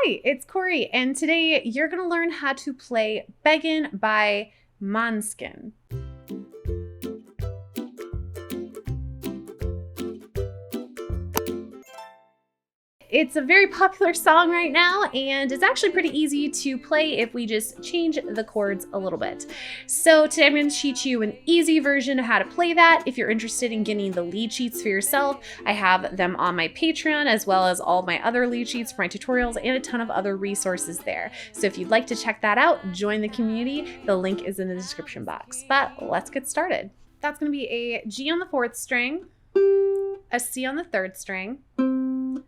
Hi, it's Cory, and today you're going to learn how to play Beggin by Måneskin. It's a very popular song right now, and it's actually pretty easy to play if we just change the chords a little bit. So today I'm going to teach you an easy version of how to play that. If you're interested in getting the lead sheets for yourself, I have them on my Patreon, as well as all my other lead sheets for my tutorials and a ton of other resources there. So if you'd like to check that out, join the community. The link is in the description box. But let's get started. That's going to be a G on the 4th string, a C on the 3rd string,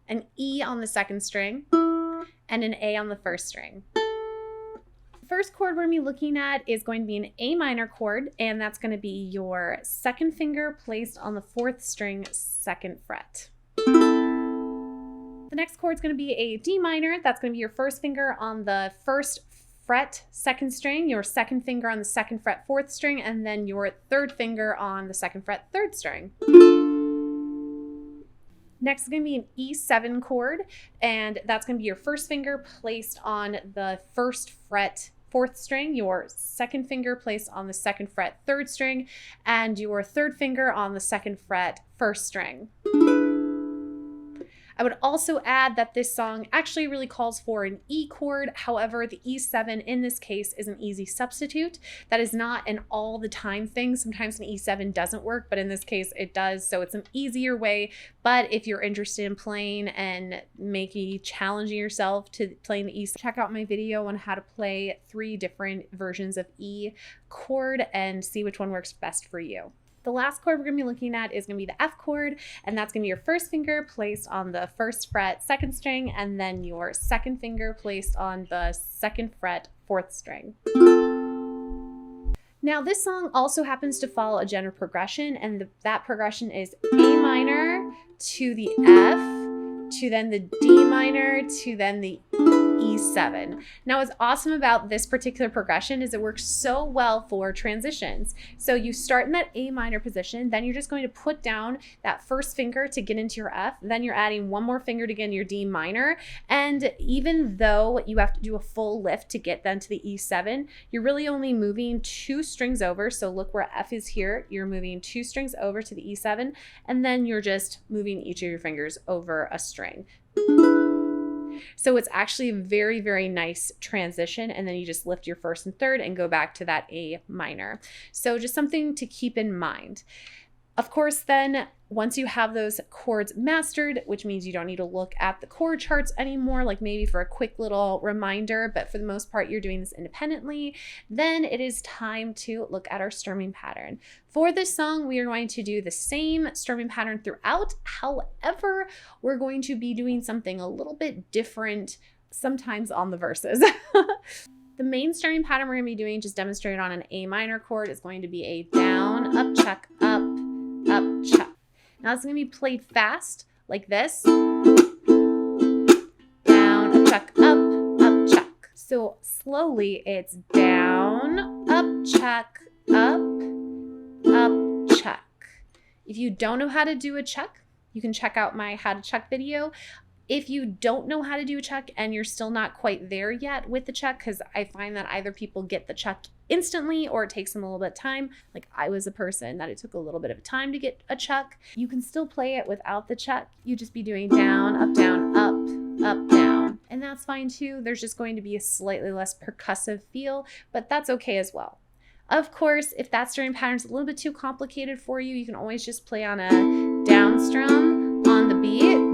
an E on the 2nd string, and an A on the 1st string. The first chord we're going to be looking at is going to be an A minor chord, and that's going to be your 2nd finger placed on the 4th string, 2nd fret. The next chord is going to be a D minor. That's going to be your 1st finger on the 1st fret, 2nd string, your 2nd finger on the 2nd fret, 4th string, and then your 3rd finger on the 2nd fret, 3rd string. Next is going to be an E7 chord, and that's going to be your 1st finger placed on the 1st fret, 4th string, your 2nd finger placed on the 2nd fret, 3rd string, and your 3rd finger on the 2nd fret, 1st string. I would also add that this song actually really calls for an E chord. However, the E7 in this case is an easy substitute. That is not an all the time thing. Sometimes an E7 doesn't work, but in this case it does. So it's an easier way. But if you're interested in playing and challenging yourself to playing the E7, check out my video on how to play 3 different versions of E chord and see which one works best for you. The last chord we're going to be looking at is going to be the F chord, and that's going to be your 1st finger placed on the 1st fret, 2nd string, and then your 2nd finger placed on the 2nd fret, 4th string. Now this song also happens to follow a general progression, and that progression is A minor to the F, to then the D minor, to then the E7. Now what's awesome about this particular progression is it works so well for transitions. So you start in that A minor position, then you're just going to put down that 1st finger to get into your F, then you're adding 1 more finger to get into your D minor, and even though you have to do a full lift to get then to the E7, you're really only moving 2 strings over. So look where F is here, you're moving 2 strings over to the E7, and then you're just moving each of your fingers over a string. So it's actually a very, very nice transition, and then you just lift your 1st and 3rd and go back to that A minor. So just something to keep in mind. Of course, then once you have those chords mastered, which means you don't need to look at the chord charts anymore, like maybe for a quick little reminder, but for the most part, you're doing this independently, then it is time to look at our strumming pattern. For this song, we are going to do the same strumming pattern throughout. However, we're going to be doing something a little bit different sometimes on the verses. The main strumming pattern we're going to be doing, just demonstrated on an A minor chord, is going to be a down, up, chuck, up, chuck. Now it's going to be played fast, like this. Down, up, chuck, up, chuck. So slowly it's down, up, chuck, up, chuck. If you don't know how to do a chuck, you can check out my how to chuck video. If you don't know how to do a chuck and you're still not quite there yet with the chuck, because I find that either people get the chuck instantly or it takes them a little bit of time. Like I was a person that it took a little bit of time to get a chuck. You can still play it without the chuck. You just be doing down, up, down. And that's fine too. There's just going to be a slightly less percussive feel, but that's okay as well. Of course, if that strumming pattern is a little bit too complicated for you, you can always just play on a down strum on the beat.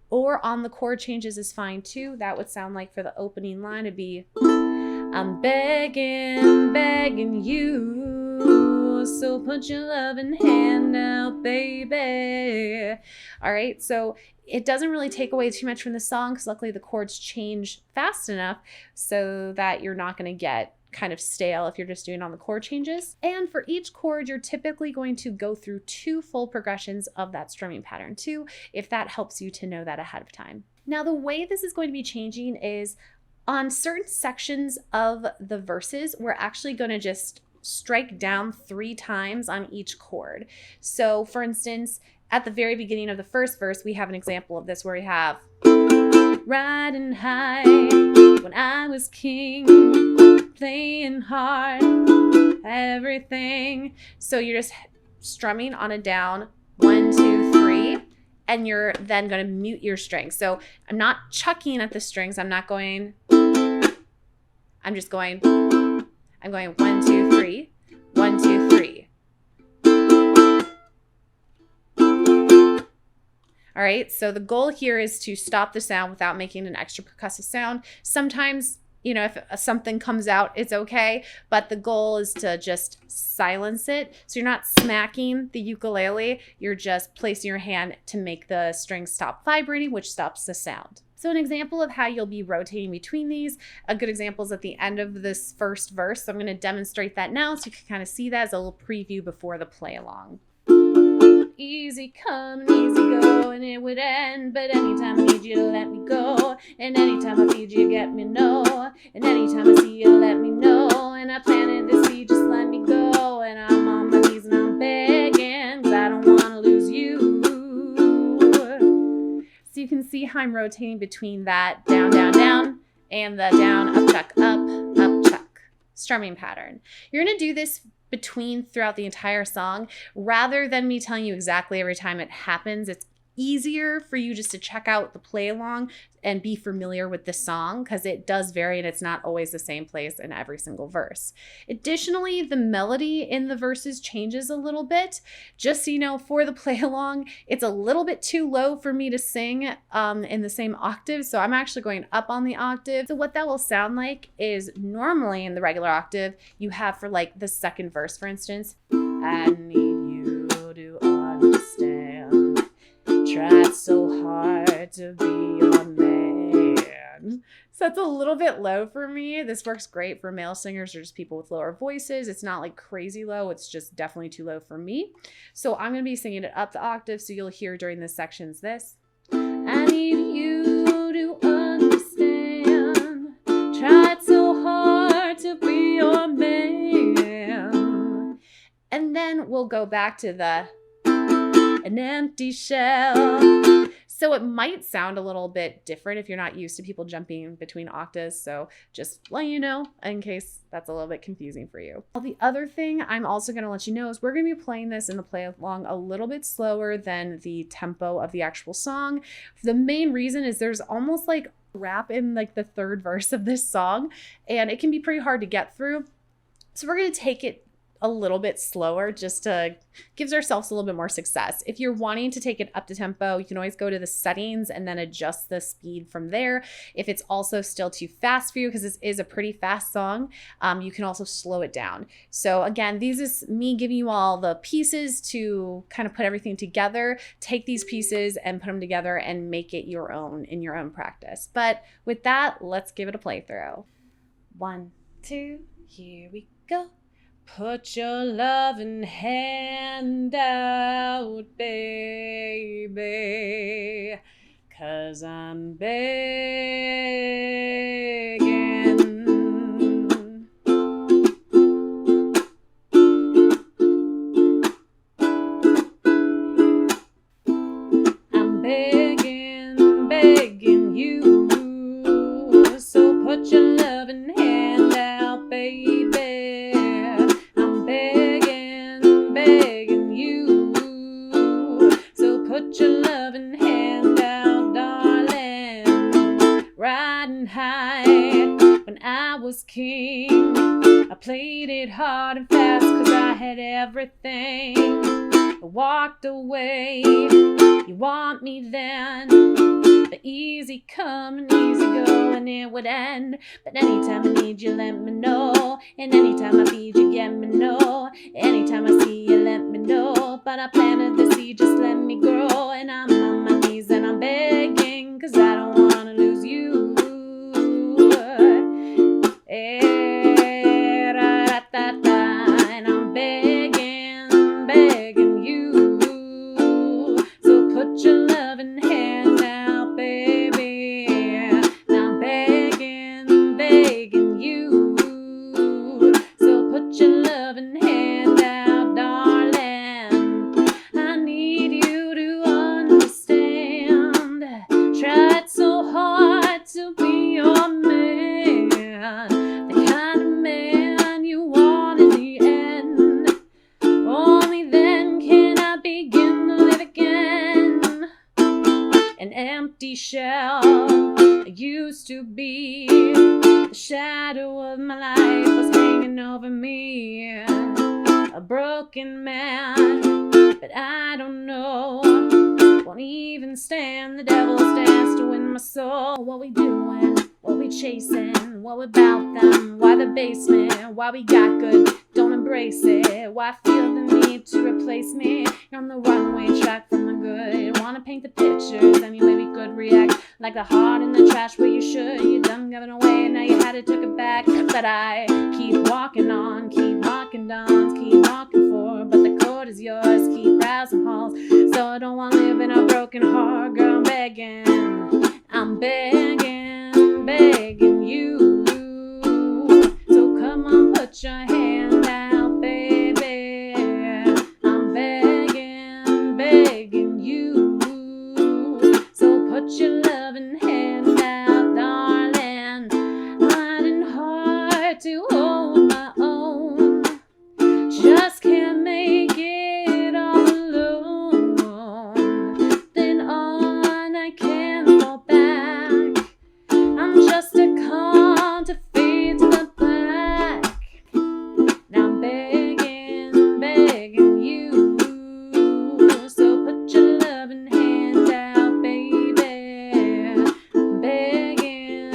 Or on the chord changes is fine too. That would sound like for the opening line, it'd be, I'm begging you, so put your loving hand out, baby. All right, so it doesn't really take away too much from the song because luckily the chords change fast enough so that you're not going to get kind of stale if you're just doing on the chord changes. And for each chord, you're typically going to go through 2 full progressions of that strumming pattern too, if that helps you to know that ahead of time. Now, the way this is going to be changing is on certain sections of the verses, we're actually going to just strike down 3 times on each chord. So for instance, at the very beginning of the first verse, we have an example of this where we have riding high when I was king, playing hard, everything. So you're just strumming on a down, 1, 2, 3, and you're then going to mute your strings. So I'm not chucking at the strings. I'm not going, I'm just going, I'm going 1, 2, 3, 1, 2, 3. All right, so the goal here is to stop the sound without making an extra percussive sound. Sometimes, you know, if something comes out, it's okay, but the goal is to just silence it. So you're not smacking the ukulele, you're just placing your hand to make the strings stop vibrating, which stops the sound. So an example of how you'll be rotating between these, a good example is at the end of this first verse. So I'm going to demonstrate that now so you can kind of see that as a little preview before the play along. Easy come and easy go, and it would end. But anytime I need you to let me go, and anytime I feed you, get me no. And anytime I see you, let me know. And I planted the seed, just let me go. And I'm on my knees and I'm begging, 'cause I don't want to lose you. So you can see how I'm rotating between that down, down, down, and the down, up, chuck, strumming pattern. You're going to do this between throughout the entire song. Rather than me telling you exactly every time it happens, it's easier for you just to check out the play along and be familiar with the song, because it does vary and it's not always the same place in every single verse. Additionally, the melody in the verses changes a little bit. Just so you know, for the play along, it's a little bit too low for me to sing in the same octave, so I'm actually going up on the octave. So what that will sound like is normally in the regular octave, you have for like the second verse, for instance, I need you to understand, tried so hard to be your man. So that's a little bit low for me. This works great for male singers or just people with lower voices. It's not like crazy low. It's just definitely too low for me. So I'm going to be singing it up the octave. So you'll hear during this sections this. I need you to understand, tried so hard to be your man. And then we'll go back to an empty shell. So it might sound a little bit different if you're not used to people jumping between octaves. So just let you know in case that's a little bit confusing for you. Well, the other thing I'm also going to let you know is we're going to be playing this in the play along a little bit slower than the tempo of the actual song. The main reason is there's almost like rap in like the third verse of this song, and it can be pretty hard to get through. So we're going to take it a little bit slower just to gives ourselves a little bit more success. If you're wanting to take it up to tempo, you can always go to the settings and then adjust the speed from there. If it's also still too fast for you, because this is a pretty fast song, you can also slow it down. So again, these is me giving you all the pieces to kind of put everything together. Take these pieces and put them together and make it your own in your own practice. But with that, let's give it a playthrough. 1, 2, here we go. Put your loving hand out, baby, 'cause I'm begging. I'm begging, begging you, so put your loving hand out, baby. Put your loving hand out, darling. Riding high when I was king, I played it hard and fast 'cause I had everything. I walked away, you want me then, the easy come and easy go, and it would end. But anytime I need you, let me know. And anytime I feed you, get me know. Anytime I see you, let me know. But I planted the seed, just let me grow. And I'm on my knees and I'm begging, 'cause I don't want to lose you. And I'm begging, begging you, so put your loving hand out, baby. I'm begging, begging you, so put your loving hand out, darling. I need you to understand, tried so myself. I used to be, the shadow of my life was hanging over me. A broken man, but I don't know. Won't even stand the devil's dance to win my soul. What we doing? What we chasing? What about them? Why the basement? Why we got good? Don't embrace it. Why feel the need to replace me? You're on the runway track from the good. Wanna paint the pictures any way we could react. Like the heart in the trash where you should. You done giving away, now you had it, took it back. But I keep walking on, keep walking down, keep walking forward. But the chord is yours, keep browsing halls. So I don't wanna live in a broken heart. Girl, I'm begging, begging you. So come on, put your hand out, baby. I'm begging you. So put your loving hand out, darling. Finding hard to hold my own. Just can't make it all alone. Then on I can't fall back. I'm just a call to fade to the black. Now I'm begging you. So put your loving hand out, baby. Begging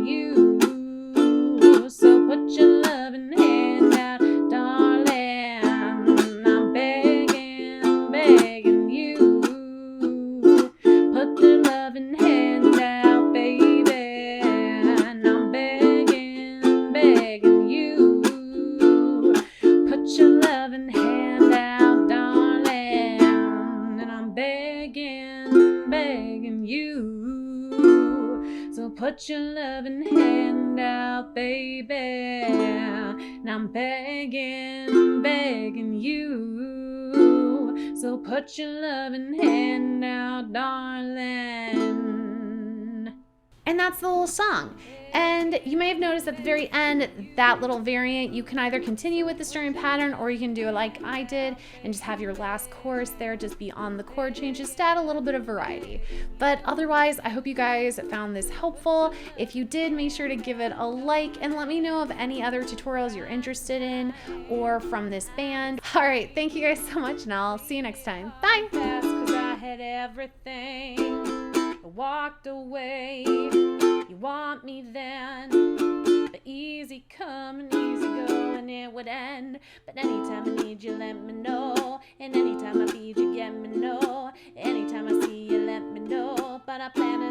you. So put your loving hand out, darling. I'm begging you. Put the loving hand out, baby. And I'm begging you. Put your loving hand out, darling. And I'm begging you. So put your loving hand out, baby. And I'm begging you. So put your loving hand out, darling. And that's the whole song. And you may have noticed at the very end, that little variant, you can either continue with the strumming pattern or you can do it like I did and just have your last chorus there just be on the chord changes to add a little bit of variety. But otherwise, I hope you guys found this helpful. If you did, make sure to give it a like and let me know of any other tutorials you're interested in or from this band. All right, thank you guys so much and I'll see you next time. Bye. 'Cause I had everything. I walked away. You want me then, but easy come and easy go, and it would end. But anytime I need you, let me know. And anytime I feed you, get me know. Anytime I see you, let me know. But I plan it